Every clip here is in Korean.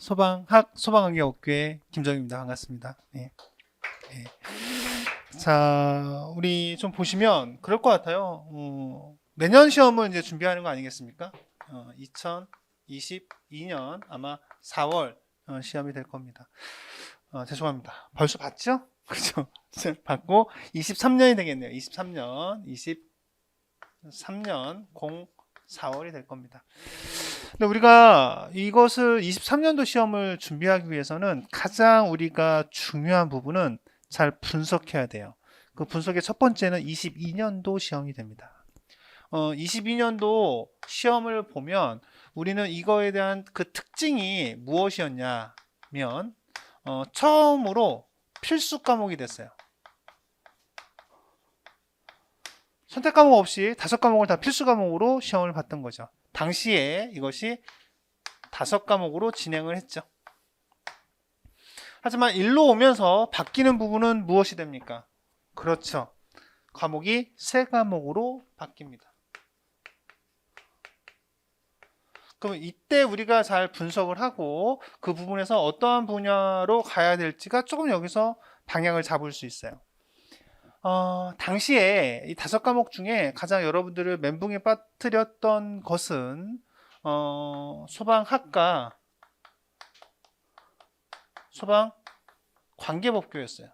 소방학 소방관계업교의 김정입니다. 반갑습니다. 네. 네. 자, 우리 좀 보시면 그럴 것 같아요. 내년 시험을 이제 준비하는 거 아니겠습니까? 2022년 아마 4월 시험이 될 겁니다. 죄송합니다. 벌써 봤죠? 그죠? 봤고 23년이 되겠네요. 23년 04월이 될 겁니다. 근데 우리가 이것을 23년도 시험을 준비하기 위해서는 가장 우리가 중요한 부분은 잘 분석해야 돼요. 그 분석의 첫 번째는 22년도 시험이 됩니다. 22년도 시험을 보면 우리는 이거에 대한 그 특징이 무엇이었냐면 처음으로 필수 과목이 됐어요. 선택 과목 없이 5과목을 다 필수 과목으로 시험을 봤던 거죠. 당시에 이것이 5과목으로 진행을 했죠. 하지만 일로 오면서 바뀌는 부분은 무엇이 됩니까? 그렇죠. 과목이 3과목으로 바뀝니다. 그럼 이때 우리가 잘 분석을 하고 그 부분에서 어떠한 분야로 가야 될지가 조금 여기서 방향을 잡을 수 있어요. 당시에 이 5과목 중에 가장 여러분들을 멘붕에 빠뜨렸던 것은 소방학과 소방관계법규였어요.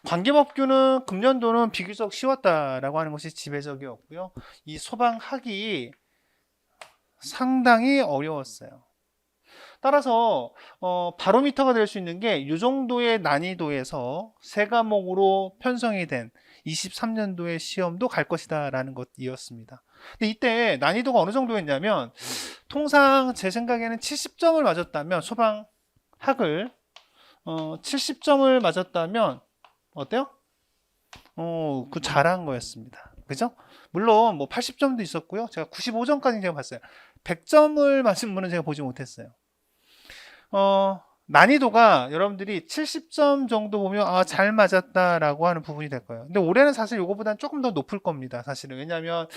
관계법규는 금년도는 비교적 쉬웠다라고 하는 것이 지배적이었고요. 이 소방학이 상당히 어려웠어요. 따라서 바로미터가 될 수 있는 게 이 정도의 난이도에서 3과목으로 편성이 된 23년도의 시험도 갈 것이다 라는 것이었습니다. 근데 이때 난이도가 어느 정도였냐면 통상 제 생각에는 70점을 맞았다면 소방학을 70점을 맞았다면 어때요? 그 잘한 거였습니다. 그죠? 물론 뭐 80점도 있었고요. 제가 95점까지 제가 봤어요. 100점을 맞은 분은 제가 보지 못했어요. 난이도가 여러분들이 70점 정도 보면 잘 맞았다라고 하는 부분이 될 거예요. 근데 올해는 사실 이거보다는 조금 더 높을 겁니다. 사실은. 왜냐하면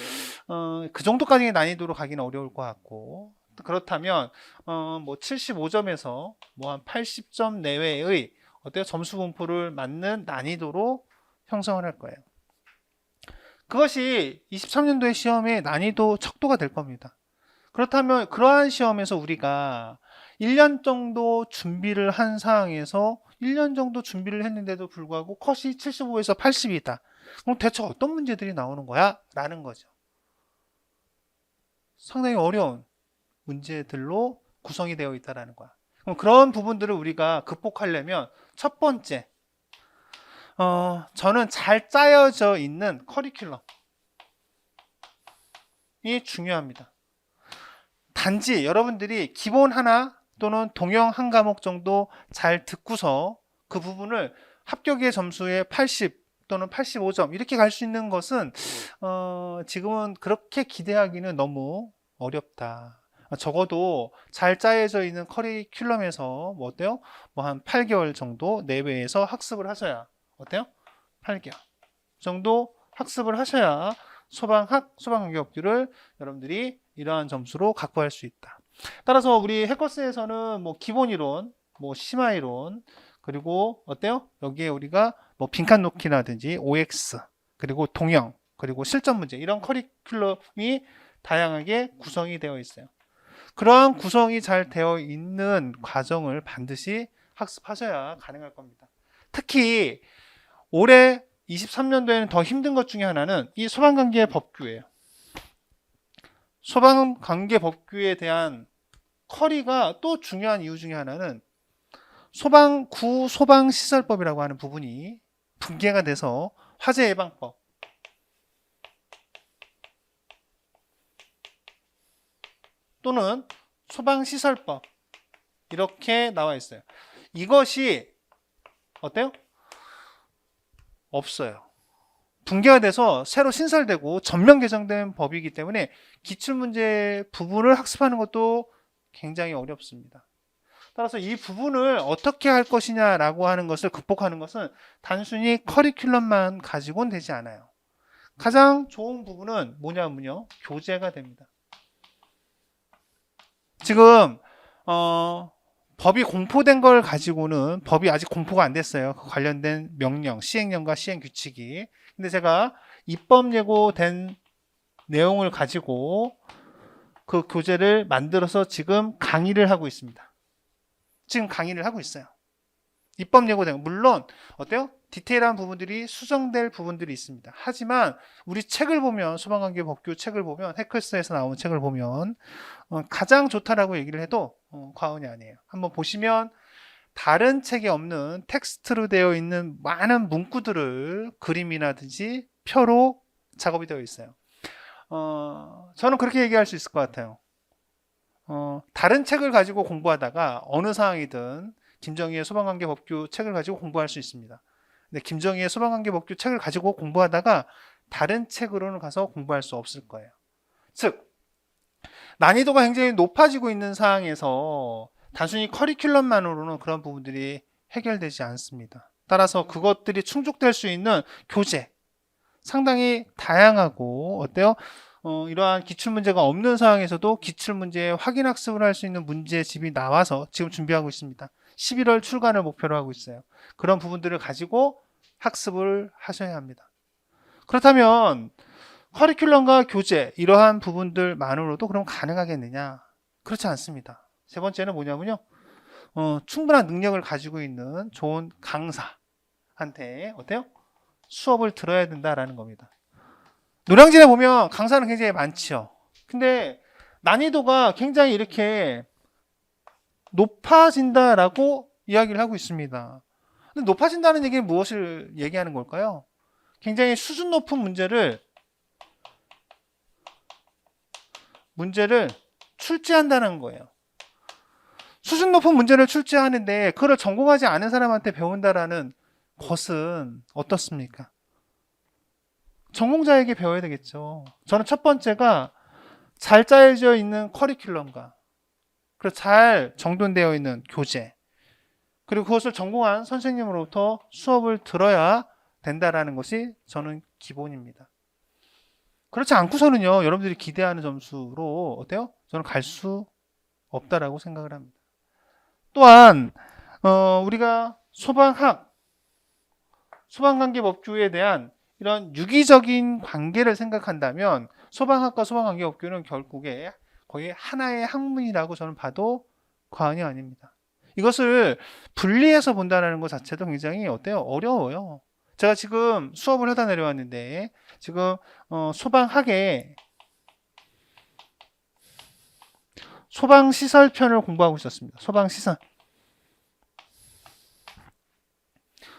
그 정도까지의 난이도로 가기는 어려울 것 같고 그렇다면 뭐 75점에서 뭐 한 80점 내외의 어때요? 점수 분포를 맞는 난이도로 형성을 할 거예요. 그것이 23년도의 시험의 난이도 척도가 될 겁니다. 그렇다면 그러한 시험에서 우리가 1년 정도 준비를 한 상황에서 1년 정도 준비를 했는데도 불구하고 컷이 75에서 80이다. 그럼 대체 어떤 문제들이 나오는 거야? 라는 거죠. 상당히 어려운 문제들로 구성이 되어 있다는 거야. 그럼 그런 부분들을 우리가 극복하려면 첫 번째, 저는 잘 짜여져 있는 커리큘럼이 중요합니다. 단지 여러분들이 기본 하나 또는 동영 한 과목 정도 잘 듣고서 그 부분을 합격의 점수에 80 또는 85점 이렇게 갈 수 있는 것은 지금은 그렇게 기대하기는 너무 어렵다. 적어도 잘 짜여져 있는 커리큘럼에서 뭐 어때요? 뭐 한 8개월 정도 내외에서 학습을 하셔야 어때요? 8개월 정도 학습을 하셔야 소방관계업규를 여러분들이 이러한 점수로 확보할 수 있다. 따라서 우리 해커스에서는 뭐 기본이론, 뭐 심화이론, 그리고 어때요? 여기에 우리가 뭐 빈칸 놓기라든지 OX, 그리고 동영, 그리고 실전 문제 이런 커리큘럼이 다양하게 구성이 되어 있어요. 그러한 구성이 잘 되어 있는 과정을 반드시 학습하셔야 가능할 겁니다. 특히 올해 23년도에는 더 힘든 것 중에 하나는 이 소방관계 법규예요. 소방관계 법규에 대한 커리가 또 중요한 이유 중에 하나는 구 소방시설법이라고 하는 부분이 분개가 돼서 화재 예방법 또는 소방시설법 이렇게 나와 있어요. 이것이 어때요? 없어요. 분개가 돼서 새로 신설되고 전면 개정된 법이기 때문에 기출문제 부분을 학습하는 것도 굉장히 어렵습니다. 따라서 이 부분을 어떻게 할 것이냐라고 하는 것을 극복하는 것은 단순히 커리큘럼만 가지고는 되지 않아요. 가장 좋은 부분은 뭐냐면요. 교재가 됩니다. 지금 법이 공포된 걸 가지고는 법이 아직 공포가 안 됐어요. 그 관련된 명령, 시행령과 시행규칙이. 근데 제가 입법 예고된 내용을 가지고 그 교재를 만들어서 지금 강의를 하고 있습니다. 지금 강의를 하고 있어요. 입법 예고된, 물론 어때요? 디테일한 부분들이 수정될 부분들이 있습니다. 하지만 우리 책을 보면, 소방관계법규 책을 보면, 해커스에서 나온 책을 보면 가장 좋다라고 얘기를 해도 과언이 아니에요. 한번 보시면 다른 책에 없는 텍스트로 되어 있는 많은 문구들을 그림이라든지 표로 작업이 되어 있어요. 저는 그렇게 얘기할 수 있을 것 같아요. 다른 책을 가지고 공부하다가 어느 상황이든 김정희의 소방관계법규 책을 가지고 공부할 수 있습니다. 근데 김정희의 소방관계법규 책을 가지고 공부하다가 다른 책으로는 가서 공부할 수 없을 거예요. 즉, 난이도가 굉장히 높아지고 있는 상황에서 단순히 커리큘럼만으로는 그런 부분들이 해결되지 않습니다. 따라서 그것들이 충족될 수 있는 교재, 상당히 다양하고 어때요? 이러한 기출문제가 없는 상황에서도 기출문제의 확인학습을 할 수 있는 문제집이 나와서 지금 준비하고 있습니다. 11월 출간을 목표로 하고 있어요. 그런 부분들을 가지고 학습을 하셔야 합니다. 그렇다면 커리큘럼과 교재 이러한 부분들만으로도 그럼 가능하겠느냐? 그렇지 않습니다. 세 번째는 뭐냐면요. 충분한 능력을 가지고 있는 좋은 강사한테 어때요? 수업을 들어야 된다라는 겁니다. 노량진에 보면 강사는 굉장히 많지요. 근데 난이도가 굉장히 이렇게 높아진다라고 이야기를 하고 있습니다. 근데 높아진다는 얘기는 무엇을 얘기하는 걸까요? 굉장히 수준 높은 문제를 출제한다는 거예요. 수준 높은 문제를 출제하는데 그걸 전공하지 않은 사람한테 배운다라는 것은 어떻습니까? 전공자에게 배워야 되겠죠. 저는 첫 번째가 잘 짜여져 있는 커리큘럼과 그리고 잘 정돈되어 있는 교재, 그리고 그것을 전공한 선생님으로부터 수업을 들어야 된다라는 것이 저는 기본입니다. 그렇지 않고서는요, 여러분들이 기대하는 점수로 어때요? 저는 갈 수 없다라고 생각을 합니다. 또한 우리가 소방관계법규에 대한 이런 유기적인 관계를 생각한다면 소방학과 소방관계법규는 결국에 거의 하나의 학문이라고 저는 봐도 과언이 아닙니다. 이것을 분리해서 본다는 것 자체도 굉장히 어때요? 어려워요. 제가 지금 수업을 하다 내려왔는데 지금 소방학의 소방시설편을 공부하고 있었습니다. 소방시설.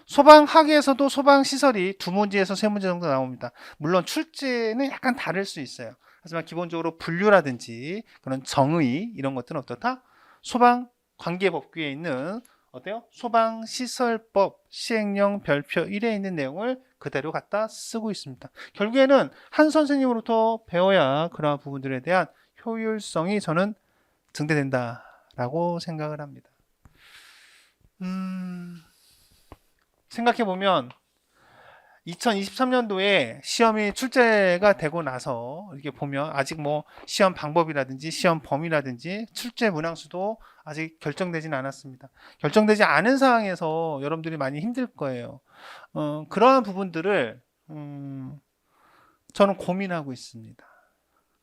소방학에서도 소방시설이 2문제에서 3문제 정도 나옵니다. 물론 출제는 약간 다를 수 있어요. 하지만 기본적으로 분류라든지 그런 정의 이런 것들은 어떻다? 소방관계법규에 있는 어때요? 소방시설법 시행령 별표 1에 있는 내용을 그대로 갖다 쓰고 있습니다. 결국에는 한 선생님으로부터 배워야 그러한 부분들에 대한 효율성이 저는 증대된다라고 생각을 합니다. 생각해보면 2023년도에 시험이 출제가 되고 나서 이렇게 보면 아직 뭐 시험 방법이라든지 시험 범위라든지 출제 문항수도 아직 결정되지는 않았습니다. 결정되지 않은 상황에서 여러분들이 많이 힘들 거예요. 그러한 부분들을 저는 고민하고 있습니다.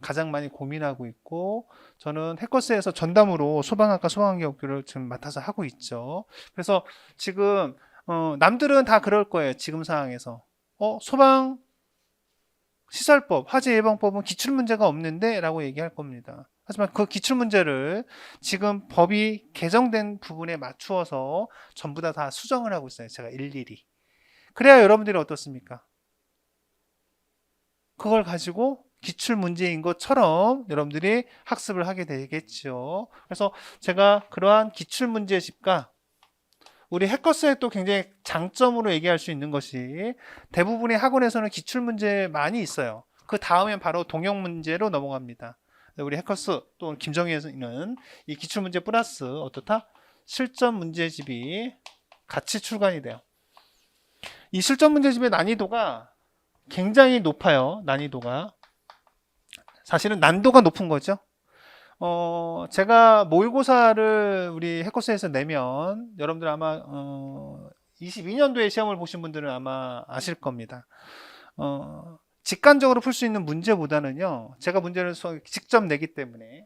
가장 많이 고민하고 있고 저는 해커스에서 전담으로 소방학과 소방관계법규를 지금 맡아서 하고 있죠. 그래서 지금 남들은 다 그럴 거예요. 지금 상황에서 소방시설법, 화재예방법은 기출문제가 없는데 라고 얘기할 겁니다. 하지만 그 기출문제를 지금 법이 개정된 부분에 맞추어서 전부 다 수정을 하고 있어요. 제가 일일이. 그래야 여러분들이 어떻습니까? 그걸 가지고 기출문제인 것처럼 여러분들이 학습을 하게 되겠죠. 그래서 제가 그러한 기출문제집과 우리 해커스의 또 굉장히 장점으로 얘기할 수 있는 것이 대부분의 학원에서는 기출문제 많이 있어요. 그 다음엔 바로 동형문제로 넘어갑니다. 우리 해커스 또 김정희에서는 이 기출문제 플러스 어떻다? 실전 문제집이 같이 출간이 돼요. 이 실전 문제집의 난이도가 굉장히 높아요. 난이도가. 사실은 난도가 높은 거죠. 제가 모의고사를 우리 해코스에서 내면 여러분들 아마 22년도에 시험을 보신 분들은 아마 아실 겁니다. 직관적으로 풀 수 있는 문제보다는요, 제가 문제를 직접 내기 때문에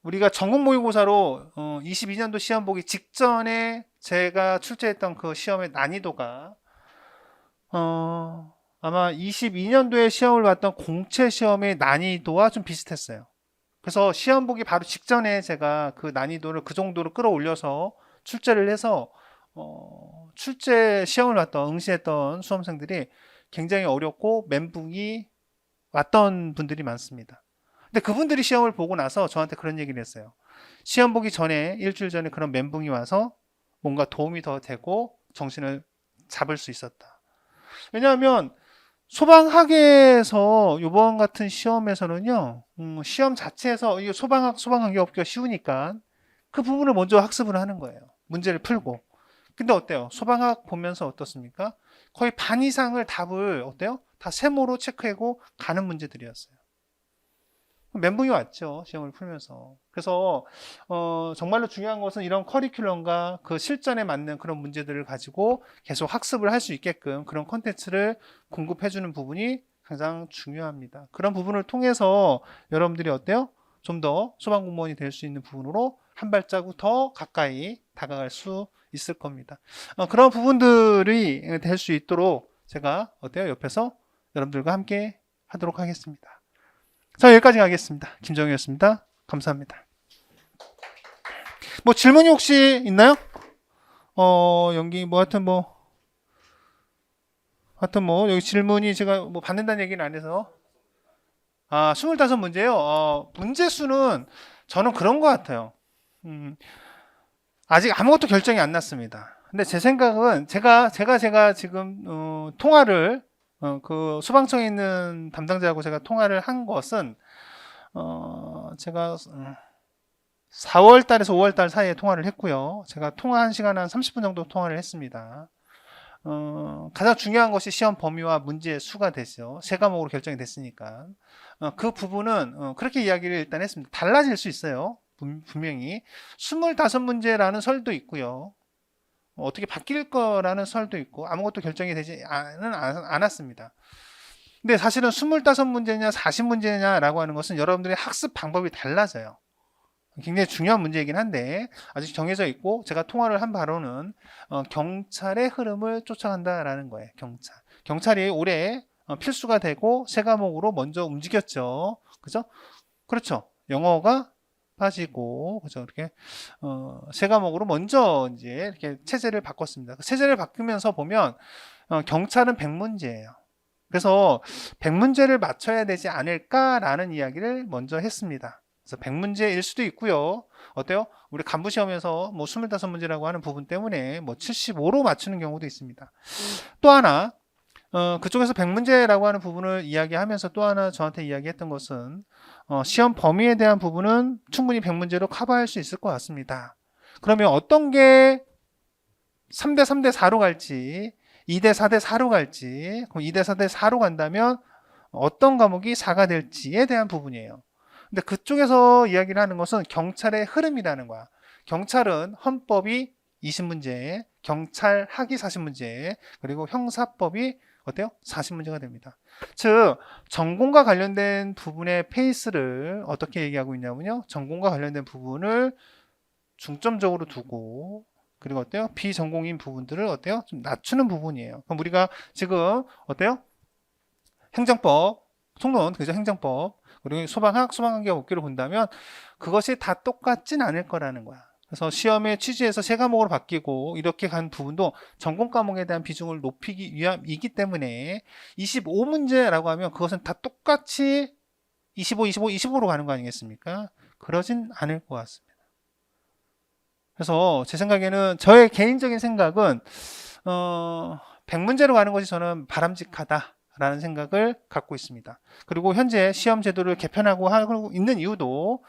우리가 전국 모의고사로 22년도 시험 보기 직전에 제가 출제했던 그 시험의 난이도가 아마 22년도에 시험을 봤던 공채 시험의 난이도와 좀 비슷했어요. 그래서 시험 보기 바로 직전에 제가 그 난이도를 그 정도로 끌어올려서 출제를 해서 출제 시험을 봤던 응시했던 수험생들이 굉장히 어렵고 멘붕이 왔던 분들이 많습니다. 근데 그분들이 시험을 보고 나서 저한테 그런 얘기를 했어요. 시험 보기 전에 일주일 전에 그런 멘붕이 와서 뭔가 도움이 더 되고 정신을 잡을 수 있었다. 왜냐하면 소방학에서 이번 같은 시험에서는요, 시험 자체에서 이게 소방학, 소방관계업계가 쉬우니까 그 부분을 먼저 학습을 하는 거예요. 문제를 풀고. 근데 어때요? 소방학 보면서 어떻습니까? 거의 반 이상을 답을 어때요? 다 세모로 체크하고 가는 문제들이었어요. 멘붕이 왔죠. 시험을 풀면서. 그래서 정말로 중요한 것은 이런 커리큘럼과 그 실전에 맞는 그런 문제들을 가지고 계속 학습을 할 수 있게끔 그런 콘텐츠를 공급해 주는 부분이 가장 중요합니다. 그런 부분을 통해서 여러분들이 어때요? 좀 더 소방공무원이 될 수 있는 부분으로 한 발자국 더 가까이 다가갈 수 있을 겁니다. 그런 부분들이 될 수 있도록 제가 어때요? 옆에서 여러분들과 함께 하도록 하겠습니다. 자, 여기까지 하겠습니다. 김정희였습니다. 감사합니다. 뭐 질문이 혹시 있나요? 여기 하여튼 뭐 여기 질문이 제가 뭐 받는다는 얘기는 안 해서 25문제요. 문제 수는 저는 그런 것 같아요. 아직 아무것도 결정이 안 났습니다. 근데 제 생각은 제가 지금 통화를 그 소방청에 있는 담당자하고 제가 통화를 한 것은 제가 4월 달에서 5월 달 사이에 통화를 했고요. 제가 통화한 시간 한 30분 정도 통화를 했습니다. 가장 중요한 것이 시험 범위와 문제 수가 됐죠. 세 과목으로 결정이 됐으니까. 그 부분은 그렇게 이야기를 일단 했습니다. 달라질 수 있어요. 분명히 25문제라는 설도 있고요. 어떻게 바뀔 거라는 설도 있고 아무것도 결정이 되지 않았습니다. 근데 사실은 25문제냐 40문제냐라고 하는 것은 여러분들의 학습 방법이 달라져요. 굉장히 중요한 문제이긴 한데 아직 정해져 있고 제가 통화를 한 바로는 경찰의 흐름을 쫓아간다라는 거예요. 경찰이 올해 필수가 되고 세 과목으로 먼저 움직였죠. 그죠? 그렇죠. 영어가 빠지고 그죠? 이렇게 세 과목으로 먼저 이제 이렇게 체제를 바꿨습니다. 체제를 바꾸면서 보면 경찰은 100문제예요. 그래서 100문제를 맞춰야 되지 않을까라는 이야기를 먼저 했습니다. 그래서 100문제일 수도 있고요. 어때요? 우리 간부 시험에서 뭐 25문제라고 하는 부분 때문에 뭐 75로 맞추는 경우도 있습니다. 또 하나 그쪽에서 100문제라고 하는 부분을 이야기하면서 또 하나 저한테 이야기했던 것은 시험 범위에 대한 부분은 충분히 100문제로 커버할 수 있을 것 같습니다. 그러면 어떤 게 3대 3대 4로 갈지 2대 4대 4로 갈지 그럼 2대 4대 4로 간다면 어떤 과목이 4가 될지에 대한 부분이에요. 근데 그쪽에서 이야기를 하는 것은 경찰의 흐름이라는 거야. 경찰은 헌법이 20문제, 경찰학이 40문제, 그리고 형사법이 어때요? 40문제가 됩니다. 즉 전공과 관련된 부분의 페이스를 어떻게 얘기하고 있냐면요. 전공과 관련된 부분을 중점적으로 두고 그리고 어때요? 비전공인 부분들을 어때요? 좀 낮추는 부분이에요. 그럼 우리가 지금 어때요? 행정법, 총론, 그죠? 행정법, 그리고 소방학, 소방관계업계를 본다면 그것이 다 똑같진 않을 거라는 거야. 그래서 시험의 취지에서 세 과목으로 바뀌고 이렇게 간 부분도 전공 과목에 대한 비중을 높이기 위함이기 때문에 25문제라고 하면 그것은 다 똑같이 25, 25, 25로 가는 거 아니겠습니까? 그러진 않을 것 같습니다. 그래서 제 생각에는 저의 개인적인 생각은 100문제로 가는 것이 저는 바람직하다라는 생각을 갖고 있습니다. 그리고 현재 시험 제도를 개편하고 하고 있는 이유도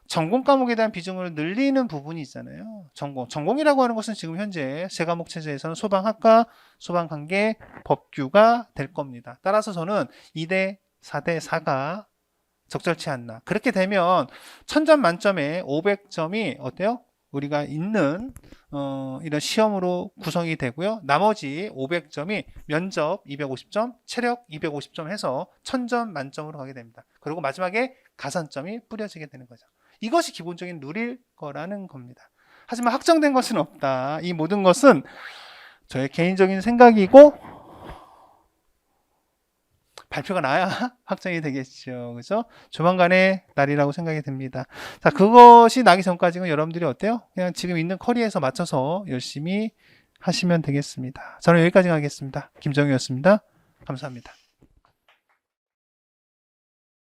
전공 과목에 대한 비중을 늘리는 부분이 있잖아요. 전공이라고 하는 것은 지금 현재 세 과목 체제에서는 소방학과, 소방관계, 법규가 될 겁니다. 따라서 저는 2대 4대 4가 적절치 않나. 그렇게 되면 1000점 만점에 500점이 어때요? 우리가 있는 이런 시험으로 구성이 되고요. 나머지 500점이 면접 250점, 체력 250점 해서 1000점 만점으로 가게 됩니다. 그리고 마지막에 가산점이 뿌려지게 되는 거죠. 이것이 기본적인 룰일 거라는 겁니다. 하지만 확정된 것은 없다. 이 모든 것은 저의 개인적인 생각이고 발표가 나야 확정이 되겠죠. 그죠? 조만간의 날이라고 생각이 듭니다. 자, 그것이 나기 전까지는 여러분들이 어때요? 그냥 지금 있는 커리어에서 맞춰서 열심히 하시면 되겠습니다. 저는 여기까지 하겠습니다. 김정희였습니다. 감사합니다.